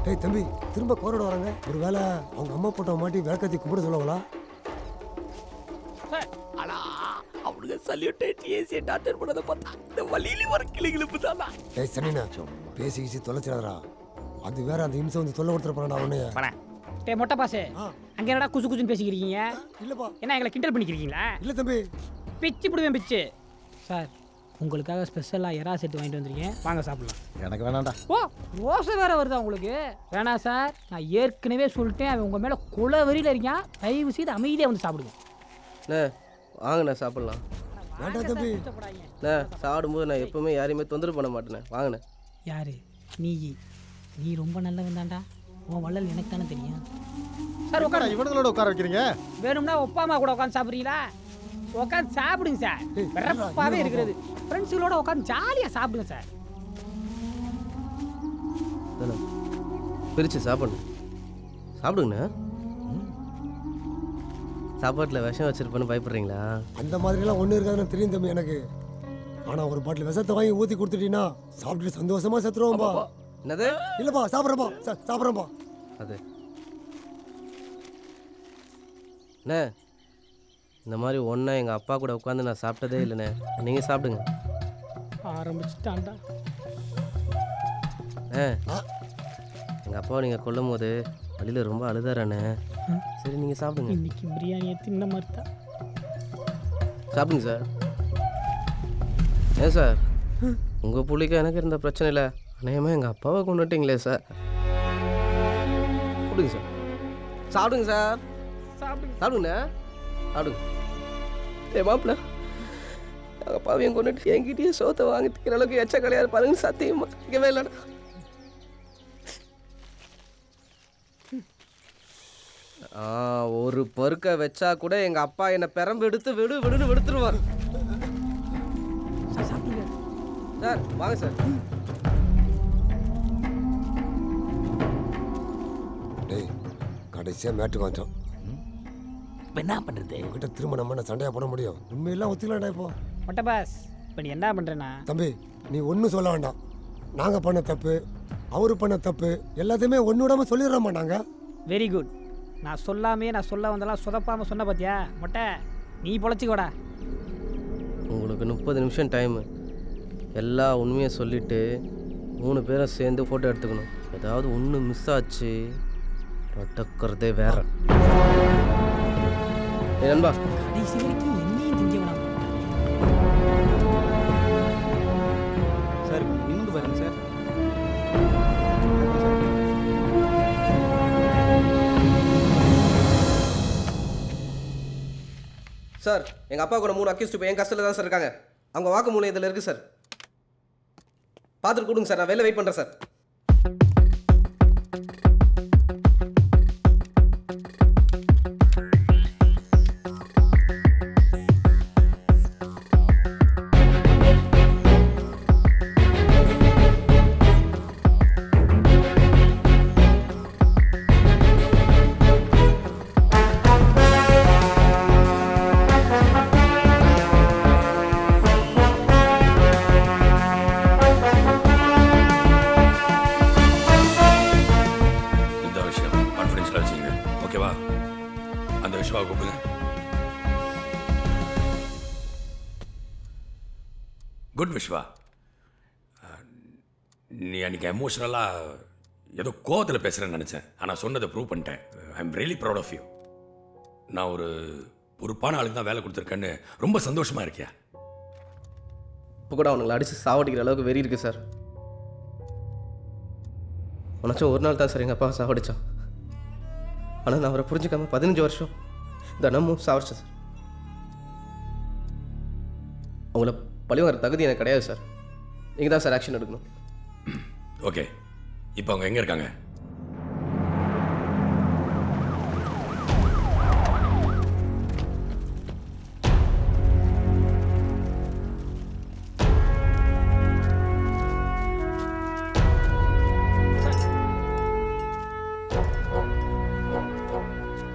டேய் தம்பி, திரும்ப கோரோட வராங்க. ஒரு வேளை அவங்க அம்மா போட்டோ மாட்டி விளக்கத்தி கும்பிட சொல்லுவாங்களா? அவனுக்கு சல்யூட் ஏசி டாக்டர் பண்ணதை பார்த்தா இந்த வழியிலே வர கிளிகிழிப்பு தானா. டேய் சனினா, பேசி தொலைச்சிடாதடா. அது வேற அந்த இம்சை வந்து தொல்லை கொடுத்துட போறான்டா அவனைய. டே மொட்டை பாசே, அங்கே என்னடா குசு குசுன்னு பேசிக்கிறீங்க? இல்லப்பா. என்ன எங்களை கிண்டல் பண்ணிக்கிறீங்களா? இல்ல தம்பி. பிச்சு பிடுவேன் பிச்சு. சார், உங்களுக்காக ஸ்பெஷலாக எறா செட்டு வாங்கிட்டு வந்துருக்கேன், வாங்க சாப்பிடலாம். எனக்கு வேணாம்டா. ஓ, ரோசை வேற வருதா உங்களுக்கு? வேணாம் சார், நான் ஏற்கனவே சொல்லிட்டேன், அவன் உங்கள் மேலே குல வெறியில் இருக்கான். தயவு செய்து அமைதியாக வந்து சாப்பிடுங்க. வாங்கண்ணே சாப்பிட்லாம். வேண்டாம் தம்பி. சாப்பிடும்போது நான் எப்பவுமே யாரையுமே தொந்தரவு பண்ண மாட்டேனே. வாங்கண்ணே. யாரு நீ ரொம்ப நல்லவன் தான்டா. உன் வள்ளல் எனக்கு தானே தெரியும். சார் உட்கார, இவனுங்களோட உட்கார வைக்கிறீங்க. வேணும்னா ஒப்பாமா கூட உட்காந்து சாப்பிட்றீங்களா? உட்காந்து சாப்பிடுங்க சார், வெறப்பாவே இருக்கிறது. ஃப்ரெண்ட்ஸுகளோட உட்காந்து ஜாலியாக சாப்பிடுங்க சார். பிரித்து சாப்பிடுங்கண்ணே. சாப்பாட்டில் விஷம் வச்சிருப்பேன்னு பயப்படுறீங்களா? அந்த மாதிரிலாம் ஒன்றும் இருக்காதுன்னு தெரியும் தம்பி எனக்கு. ஆனால் ஒரு பாட்டில் விஷத்தை வாங்கி ஊற்றி கொடுத்துட்டீங்கன்னா சாப்பிட்டு சந்தோஷமா செத்துருவோம்பா. என்னது? இல்லைப்பா, சாப்பிட்றேன்ப்பா. அது அண்ணே, இந்த மாதிரி ஒன்றா எங்கள் அப்பா கூட உட்காந்து நான் சாப்பிட்டதே இல்லைண்ணே. நீங்கள் சாப்பிடுங்க. ஆரம்பிச்சுட்டான்டா. எங்கள் அப்பாவை நீங்கள் கொல்லும் போது வழியில் ரொம்ப அழுதாராண்ணே. சரி, நீங்கள் சாப்பிடுங்க. இன்னைக்கு பிரியாணியை தின்ன மாதிரி தான். சாப்பிடுங்க சார். ஏன் சார், உங்கள் புள்ளிக்கு எனக்கு இருந்த பிரச்சனை இல்லை, அநேகமாக எங்கள் அப்பாவை கொண்டுட்டீங்களே சார். கொடுங்க சார், சாப்பிடுங்க சார். சாப்பிடுங்கண்ணே, சாப்பிடுங்க. மாப்பிள்ள, எங்கள் அப்பாவையும் கொண்டுட்டு என்கிட்டயே சோத்தை வாங்கி திக்கிற அளவுக்கு எச்ச கிடையாது பாருங்க. சத்தியமா இருக்கவே இல்லைண்ணா. ஒரு பருக்க வச்சா கூட எங்கள் அப்பா என்னை பெரம்பு எடுத்து விடுன்னு வெடுத்துருவார். சார் வாங்க சார். டேய், கடைசியாக மேட்டுக்கு வந்துட்டோம். என்ன பண்ணுறது? உங்ககிட்ட திரும்ப நம்ம சண்டையாக போட முடியும்? உண்மையெல்லாம் ஒத்துக்கலாம்டா. இப்போ மொட்டை பாஸ், இப்போ நீ என்ன பண்ணுறேன்னா? தம்பி, நீ ஒன்றும் சொல்ல வேண்டாம். நாங்கள் பண்ண தப்பு, அவரு பண்ண தப்பு எல்லாத்தையுமே ஒன்று விடாமல் சொல்லிடுறோம்மா நாங்கள். Very good. நான் சொல்ல வந்தெல்லாம் சொதப்பாமல் சொன்ன பார்த்தியா? மொட்டை, நீ பொழைச்சிக்கோடா. உங்களுக்கு 30 நிமிஷம் டைமு. எல்லா உண்மையை சொல்லிவிட்டு 3 பேரும் சேர்ந்து ஃபோட்டோ எடுத்துக்கணும். ஏதாவது ஒன்று மிஸ் ஆச்சு நடக்கிறதே வேற. நண்பா, கடைசி வரைக்கும் என்னையும் திங்க வேணாம் சார், நின்று பாருங்க சார். சார், எங்கள் அப்பா கூட 3 அக்யூஸ்ட் இப்போ என் கஷ்டத்தில் தான் சார் இருக்காங்க. அவங்க வாக்குமூலம் இதில் இருக்குது சார். பார்த்துட்டு கொடுங்க சார், நான் வெளில வெயிட் பண்ணுறேன் சார். குட் விஷ்வா. நீ அன்றைக்கி எமோஷ்னலாக ஏதோ கோவத்தில் பேசுகிறேன்னு நினச்சேன். ஆனால் சொன்னதை ப்ரூவ் பண்ணிட்டேன். I am really proud of you. நான் ஒரு பொறுப்பான ஆளுக்கு தான் வேலை கொடுத்துருக்கேன்னு ரொம்ப சந்தோஷமாக இருக்கியா? இப்போ கூட அவனுங்களை அடித்து சாவடிக்கிற அளவுக்கு வெறி இருக்குது சார். உனச்சும் ஒரு நாள் தான் சார் எங்கள் அப்பா சாவடித்தான். ஆனால் நான் அவரை புரிஞ்சுக்காம 15 வருஷம் தினமும் சாவடிச்சேன் சார். அவங்கள பழிவாங்கிற தகுதி எனக்கு கிடையாது சார். நீங்கள் தான் சார் ஆக்ஷன் எடுக்கணும். ஓகே, இப்போ அவங்க எங்கே இருக்காங்க?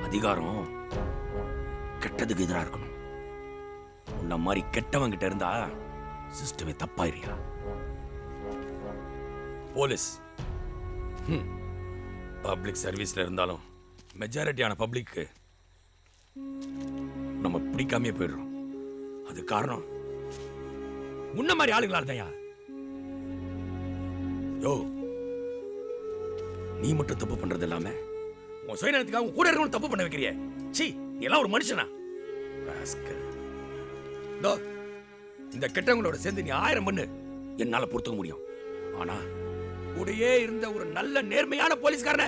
அதிகாரம் கெட்டதுக்கு எதிராக இருக்கணும். உன்ன மாதிரி கெட்டவங்கிட்ட இருந்தா சிஸ்டமே தப்பாயிரியா? போலீஸ் பப்ளிக் சர்வீஸில் இருந்தாலும் மெஜாரிட்டியான பப்ளிக்கு நம்ம பிடிக்காமே போயிடுறோம். அது காரணம் முன்ன மாதிரி ஆளுங்களா இருந்தாயா? யோ, நீ மட்டும் தப்பு பண்றது இல்லாம உன் சுயநலத்துக்காக உன் கூட இருக்கணும் தப்பு பண்ண வைக்கிறிய. சீ, நீ எல்லாம் ஒரு மனுஷனா? இந்த கெட்டவங்களோட சேர்ந்து நீ 1000 பண்ணு, என்னால பொறுத்துக்க முடியும். ஆனா கூடயே இருந்த ஒரு நல்ல நேர்மையான போலீஸ்காரனை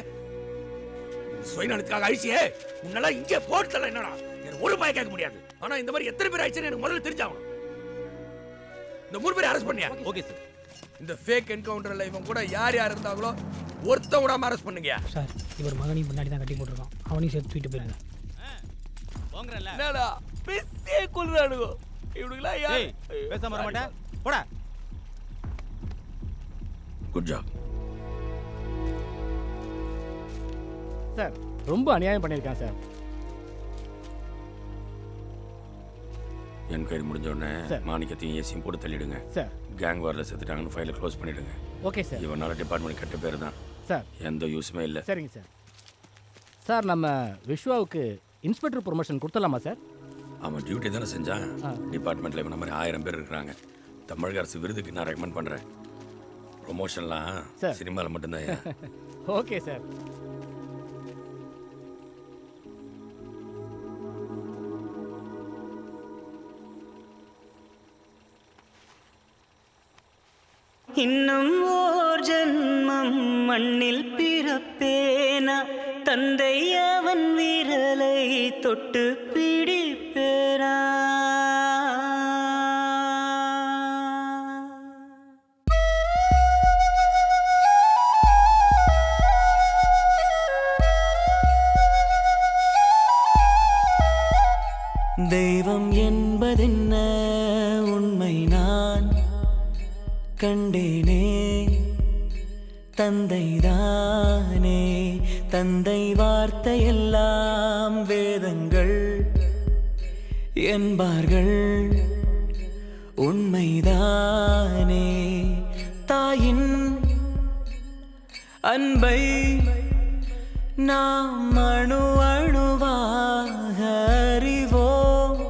சுயநலத்துக்காக அழிச்சியே, உன்னால இங்கே போட்டல என்னடா? எனக்கு ஒரு பய கேட்க முடியாது. ஆனா இந்த மாதிரி எத்தனை பேர் ஆயிடுச்சுன்னு எனக்கு முதல்ல தெரிஞ்சாகணும். இந்த 3 பேரை அரெஸ்ட் பண்ணியா? Okay sir. இந்த ஃபேக் என்கவுண்டர்ல இவன் கூட யார் யார் இருந்தாங்களோ ஒருத்த விடாம அரெஸ்ட் பண்ணுங்க சார். இவர் மகனையும் முன்னாடி தான் கட்டி போட்டிருக்கான், அவனையும் சேர்த்து தூக்கிட்டு போயிருங்க. என்னடா பிஸே கொல்றானுங்க இவனுங்களா? யார் பேசாம வர மாட்டேன், போடா. Good job sir. ரொம்ப அநியாயம் பண்ணியிருக்கான் சார். என்கொயரி முடிஞ்ச உடனே சார். மாணிக்கத்தையும் ஏசியும் போட்டு தள்ளிடுங்க சார். கேங் வாரில் செத்துட்டாங்கன்னு ஃபைலை க்ளோஸ் பண்ணிடுங்க. Okay sir. இவனால டிபார்ட்மெண்ட் கெட்ட பேர் தான், சார். எந்த யூஸுமே இல்லை. சரிங்க சார். சார், நம்ம விஸ்வாவுக்கு இன்ஸ்பெக்டர் ப்ரொமோஷன் கொடுத்துடலாமா சார்? அவன் டியூட்டி தானே செஞ்சான். டிபார்ட்மெண்ட்டில் இவன மாதிரி 1000 பேர் இருக்கிறாங்க. தமிழக அரசு விருதுக்கு நான் ரெக்கமெண்ட் பண்ணுறேன். ப்ரொமோஷன்லாம் சார். சினிமாவில் மட்டும்தான். Okay sir. இன்னும் ஓர் ஜன்மம் மண்ணில் பிறப்பேனா, தந்தை அவன் விரலை தொட்டு பிடிப்பேனா. தெய்வம் என்பதென்ன உண்மை நான் கண்டேனே, தந்தைதானே. தந்தை வார்த்தையெல்லாம் வேதங்கள் என்பார்கள், உண்மைதானே. தாயின் அன்பை நாம் அணு அணுவாக அறிவோம்.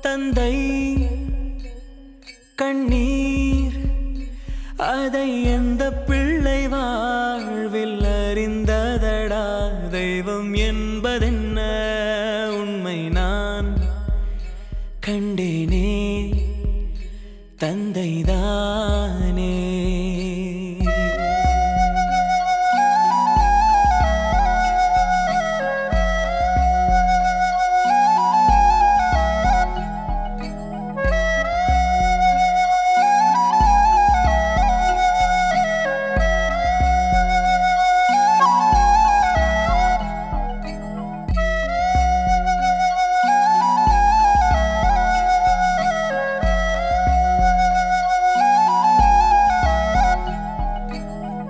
தந்தை கண்ணீர் அதை எந்த பிள்ளை வாழ்வில் அறிந்ததடா. தெய்வம் என்பதென்ன உண்மை நான் கண்டேனே, தந்தைதானே.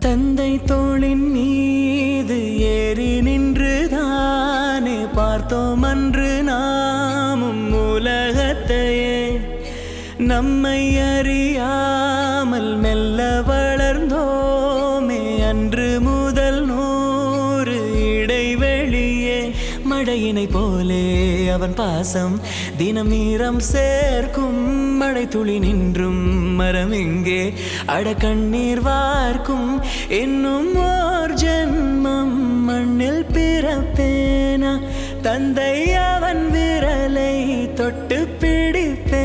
தந்தை தோளின் மீது ஏறி நின்றுதானே பார்த்தோம் அன்று நாமும் உலகத்தையே. நம்மை அறியாமல் மெல்ல வளர்ந்தோமே, அன்று முதல் 100 இடைவெளியே. மழையினை போலே அவன் பாசம் தினம் ஈரம் சேர்க்கும். மழை துளி நின்றும் மரம் எங்கே அட கண்ணீர் வார்க்கும். இன்னும் ஓர் ஜன்மம் மண்ணில் பிறப்பேனா, தந்தை அவன் விரலை தொட்டு பிடிப்பேன்.